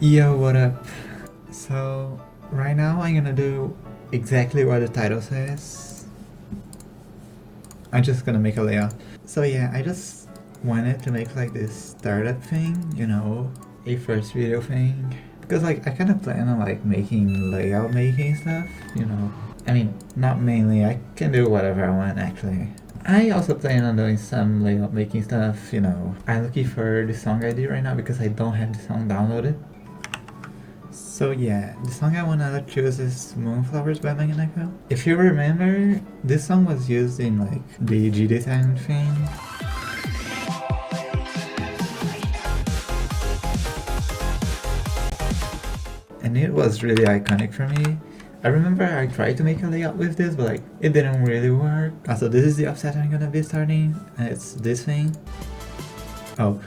Yo, what up? So, right now I'm gonna do exactly what the title says. I'm just gonna make a layout. So yeah, I just wanted to make like this startup thing, a first video thing. Because like I kind of plan on like making layout making stuff, I mean, not mainly, I can do whatever I want actually. I also plan on doing some layout making stuff, I'm looking for the song ID right now because I don't have the song downloaded. So yeah, the song I wanna choose is Moonflowers by Megan Echo. If you remember, this song was used in like the GD10 thing. And it was really iconic for me. I remember I tried to make a layout with this, but like it didn't really work. Also, this is the offset I'm gonna be starting, and it's this thing. Oh.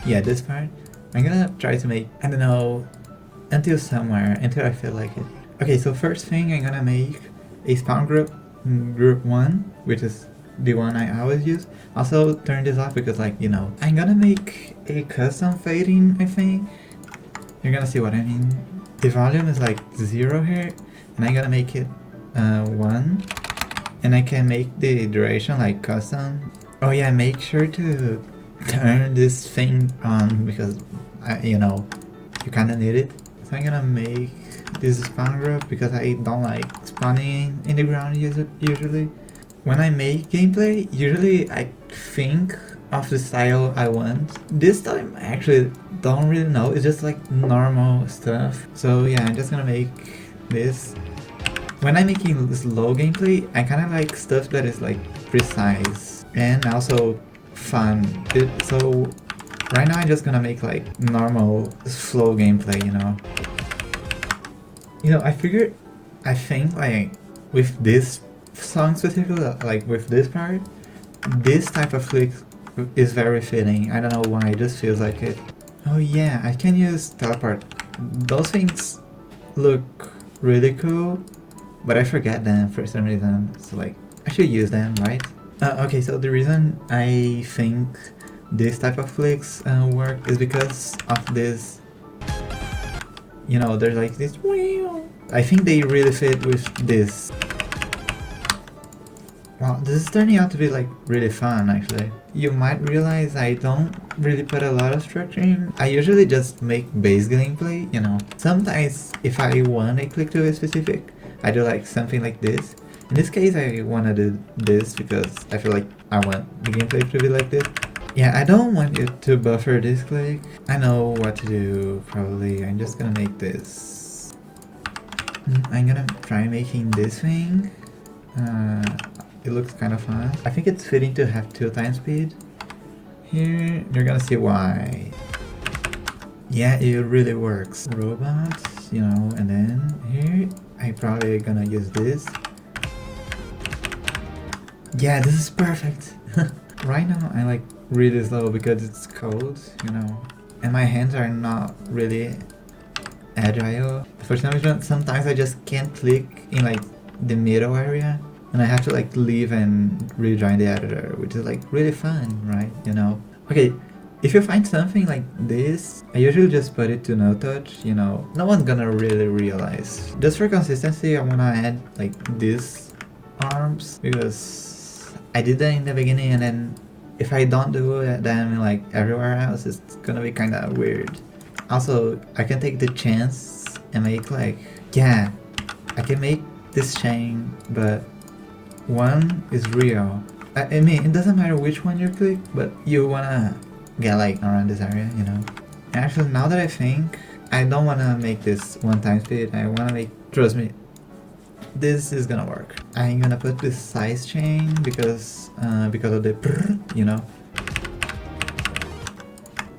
Yeah, this part. I'm gonna try to make, I don't know, until somewhere, until I feel like it. Okay, so first thing I'm gonna make a spawn group 1, which is the one I always use. Also turn this off because like, I'm gonna make a custom fading, I think. You're gonna see what I mean. The volume is like 0 here, and I'm gonna make it 1. And I can make the duration like custom. Oh yeah, make sure to turn this thing on because you kind of need it. So I'm gonna make this spawn group because I don't like spawning in the ground usually. When I make gameplay, usually I think of the style I want. This time I actually don't really know, it's just like normal stuff. So yeah, I'm just gonna make this. When I'm making slow gameplay, I kind of like stuff that is like precise and also fun. So right now I'm just gonna make like normal slow gameplay, I think like with this song specifically, like with this part, this type of flick is very fitting. I don't know why, it just feels like it. Oh yeah, I can use teleport. Those things look really cool, but I forget them for some reason. So like, I should use them, right? Okay, so the reason I think this type of flicks work is because of this, there's like this. I think they really fit with this. Wow, this is turning out to be like really fun actually. You might realize I don't really put a lot of structure in. I usually just make base gameplay, Sometimes if I want a click to a specific, I do like something like this. In this case I wanna do this because I feel like I want the gameplay to be like this. Yeah, I don't want you to buffer this click. I know what to do probably. I'm just gonna make this. I'm gonna try making this thing. It looks kind of fun. I think it's fitting to have 2 times speed. Here, you're gonna see why. Yeah, it really works. Robots, and then here, I'm probably gonna use this. Yeah, this is perfect. Right now, I like really slow because it's cold, and my hands are not really agile. For some reason, sometimes I just can't click in like the middle area. And I have to like leave and rejoin the editor, which is like really fun, right? Okay, if you find something like this, I usually just put it to no touch, no one's gonna really realize. Just for consistency, I wanna add like these arms because I did that in the beginning, and then if I don't do it then like everywhere else, it's gonna be kinda weird. Also, I can take the chance and make like, yeah, I can make this chain, but one is real. I mean, it doesn't matter which one you click, but you wanna get like around this area, Actually, now that I think, I don't wanna make this 1 time speed. I wanna make, trust me, this is gonna work. I'm gonna put this size chain because of the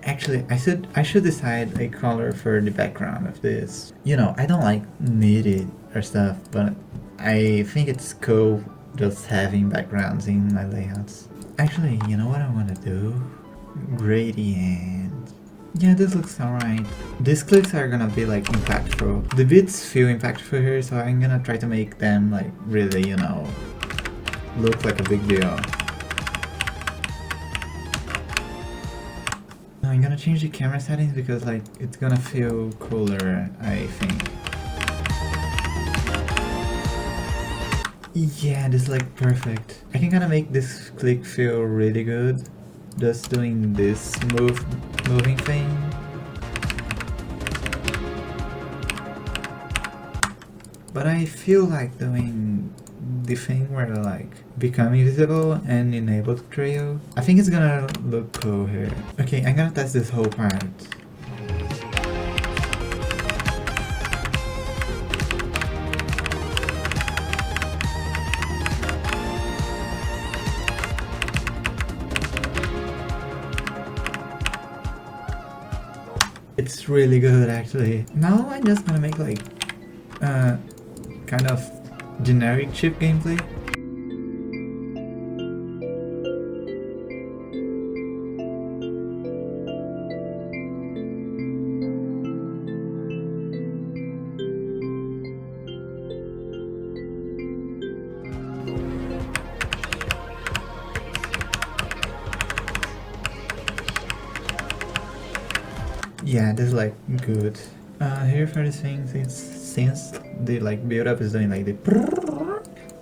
Actually, I should decide a color for the background of this. I don't like need it or stuff, but I think it's cool just having backgrounds in my layouts. Actually, you know what I want to do? Gradient. Yeah, this looks alright. These clicks are gonna be like impactful. The bits feel impactful here, so I'm gonna try to make them like really, look like a big deal. I'm gonna change the camera settings because like it's gonna feel cooler, I think. Yeah, this is like perfect. I can kind of make this click feel really good just doing this moving thing. But I feel like doing the thing where like become invisible and enable trail. I think it's gonna look cool here. Okay, I'm gonna test this whole part. It's really good actually. Now I'm just gonna make like kind of generic chip gameplay. Yeah, this is like good. Here for this thing, since the like build up is doing like the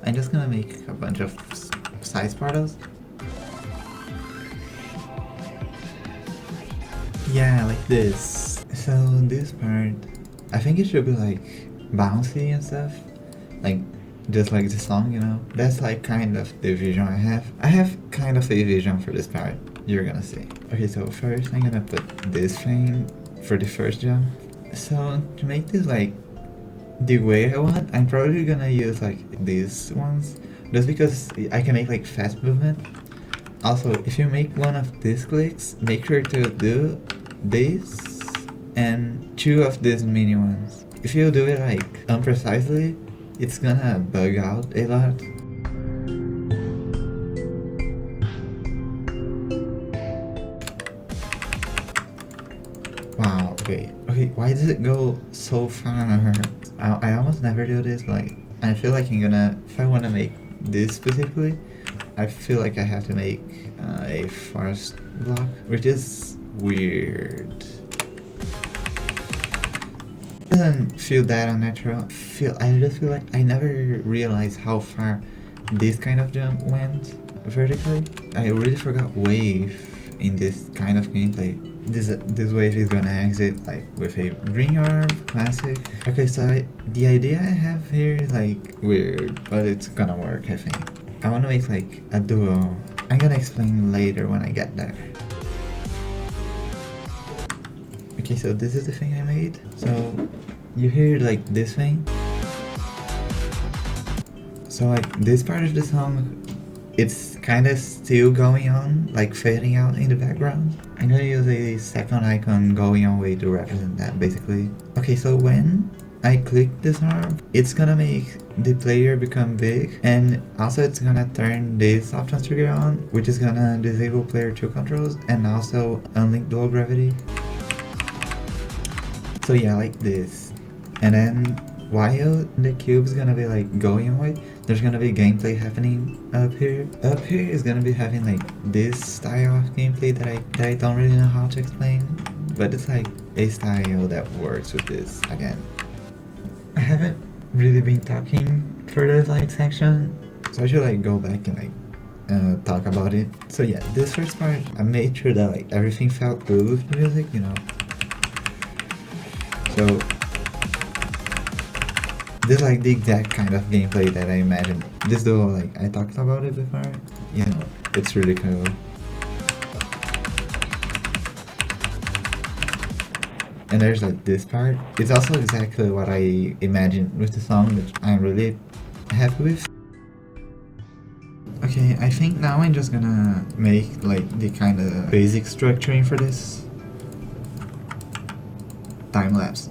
I'm just gonna make a bunch of size particles. Yeah, like this. So this part, I think it should be like bouncy and stuff. Like just like the song, you know? That's like kind of the vision I have. I have kind of a vision for this part. You're gonna see. Okay, so first I'm gonna put this thing for the first jump. So to make this like the way I want, I'm probably gonna use like these ones just because I can make like fast movement. Also, if you make one of these clicks, make sure to do this and 2 of these mini ones. If you do it like unprecisely, it's gonna bug out a lot. Wow, okay, why does it go so far? I almost never do this, like, I feel like I'm gonna, if I wanna make this specifically, I feel like I have to make a forest block, which is weird. It doesn't feel that unnatural. I just feel like I never realized how far this kind of jump went vertically. I really forgot wave in this kind of gameplay. This wave is gonna exit like with a ring arm, classic. Okay, so the idea I have here is like weird, but it's gonna work, I think. I wanna make like a duo. I'm gonna explain later when I get there. Okay, so this is the thing I made. So you hear like this thing. So like this part of the song, it's kind of still going on, like fading out in the background. I'm gonna use a second icon going away to represent that basically. Okay, so when I click this arm, it's gonna make the player become big, and also it's gonna turn this options trigger on, which is gonna disable player 2 controls and also unlink dual gravity. So yeah, like this. And then while the cube's gonna be like going away, there's gonna be gameplay happening up here. Up here is gonna be having like this style of gameplay that I don't really know how to explain, but it's like a style that works with this again. I haven't really been talking for this like section, so I should like go back and like talk about it. So yeah, this first part, I made sure that like everything felt good with the music, you know. So this is like the exact kind of gameplay that I imagined. This though, like I talked about it before, you know, it's really cool. And there's like this part. It's also exactly what I imagined with the song, which I'm really happy with. Okay, I think now I'm just gonna make like the kind of basic structuring for this. Time lapse.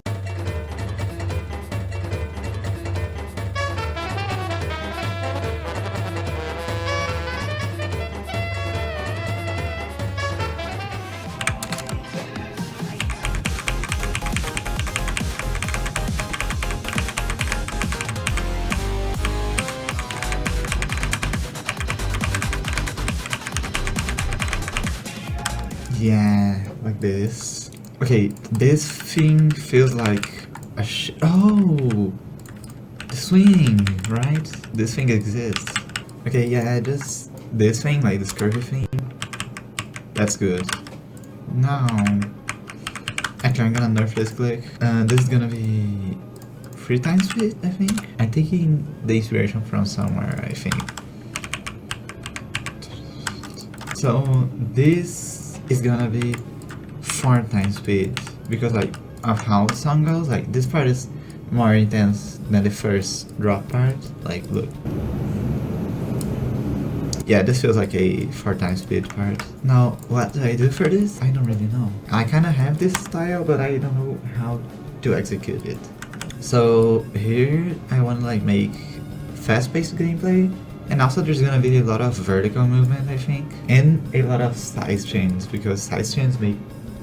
Yeah, like this. Okay, this thing feels like a oh! The swing, right? This thing exists. Okay, yeah, just this thing, like this curvy thing. That's good. Now, actually, I'm gonna nerf this click. This is gonna be 3 times speed, I think. I'm taking the inspiration from somewhere, I think. So this is gonna be 4 times speed because like of how the song goes. Like this part is more intense than the first drop part. Like look. Yeah, this feels like a 4 times speed part. Now, what do I do for this? I don't really know. I kind of have this style, but I don't know how to execute it. So here, I want to like make fast-paced gameplay, and also there's gonna be a lot of vertical movement, I think, and a lot of side chains, because side chains make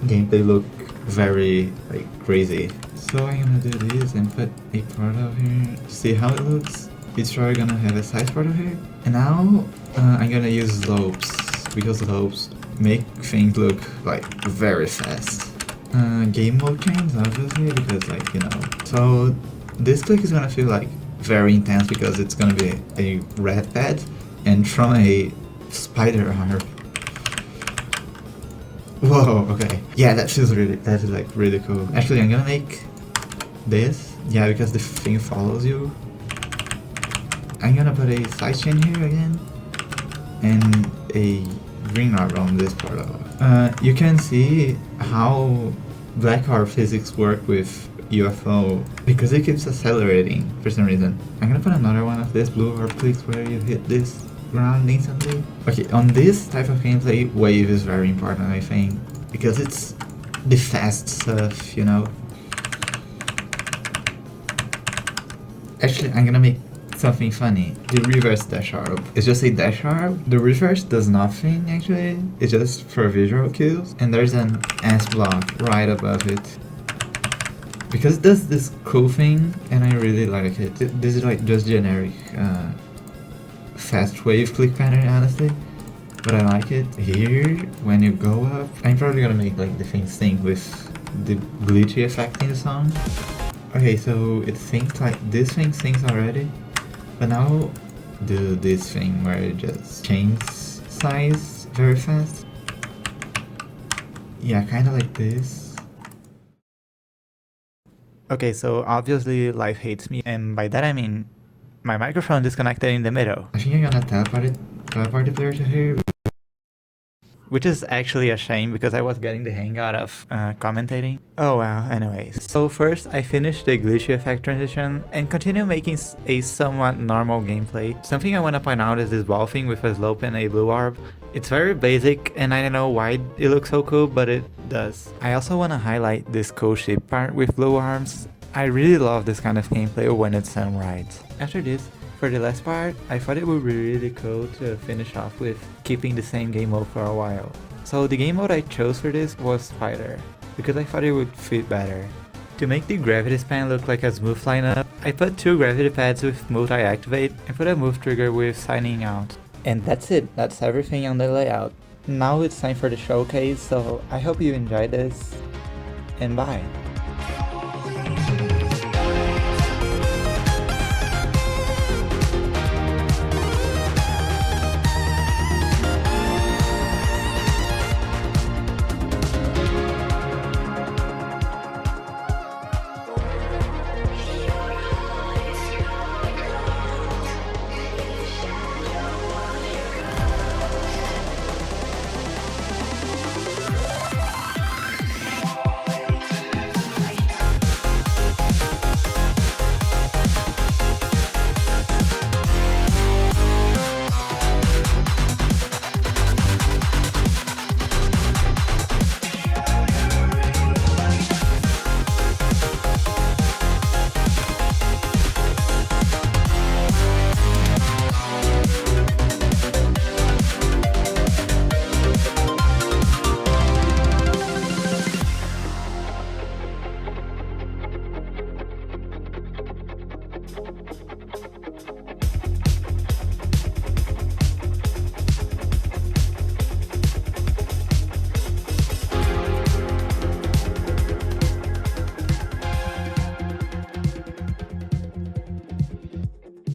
gameplay look very like crazy. So I'm gonna do this and put a portal here, see how it looks. It's probably gonna have a side portal here. And now I'm gonna use loops, because loops make things look like very fast. Game mode chains, obviously, because like, you know. So this click is gonna feel like very intense because it's gonna be a red pad and from a spider arm. Whoa, okay. Yeah, that is like really cool. Actually, I'm gonna make this, yeah, because the thing follows you. I'm gonna put a side chain here again and a green orb on this portal. You can see how black orb physics work with UFO because it keeps accelerating for some reason. I'm gonna put another one of this blue orb clicks where you hit this ground instantly. Okay, on this type of gameplay, wave is very important, I think, because it's the fast stuff, you know. Actually, I'm gonna make something funny. The reverse dash orb. It's just a dash orb. The reverse does nothing actually. It's just for visual cues. And there's an S block right above it. Because it does this cool thing and I really like it. This is like just generic fast wave click pattern honestly. But I like it. Here, when you go up, I'm probably gonna make like the thing sync with the glitchy effect in the song. Okay, so it syncs like this thing syncs already. But now do this thing where it just changes size very fast. Yeah, kinda like this. Okay, so obviously life hates me, and by that I mean my microphone disconnected in the middle. I think I'm gonna teleport the player to here. Which is actually a shame because I was getting the hang out of commentating. Oh well, anyways. So first I finished the glitchy effect transition and continue making a somewhat normal gameplay. Something I want to point out is this wall thing with a slope and a blue orb. It's very basic and I don't know why it looks so cool, but it does. I also want to highlight this cool ship part with blue arms. I really love this kind of gameplay when it's done right. After this, for the last part, I thought it would be really cool to finish off with keeping the same game mode for a while. So the game mode I chose for this was Fighter, because I thought it would fit better. To make the gravity span look like a smooth lineup, I put 2 gravity pads with multi-activate and put a move trigger with signing out. And that's it, that's everything on the layout. Now it's time for the showcase, so I hope you enjoyed this, and bye!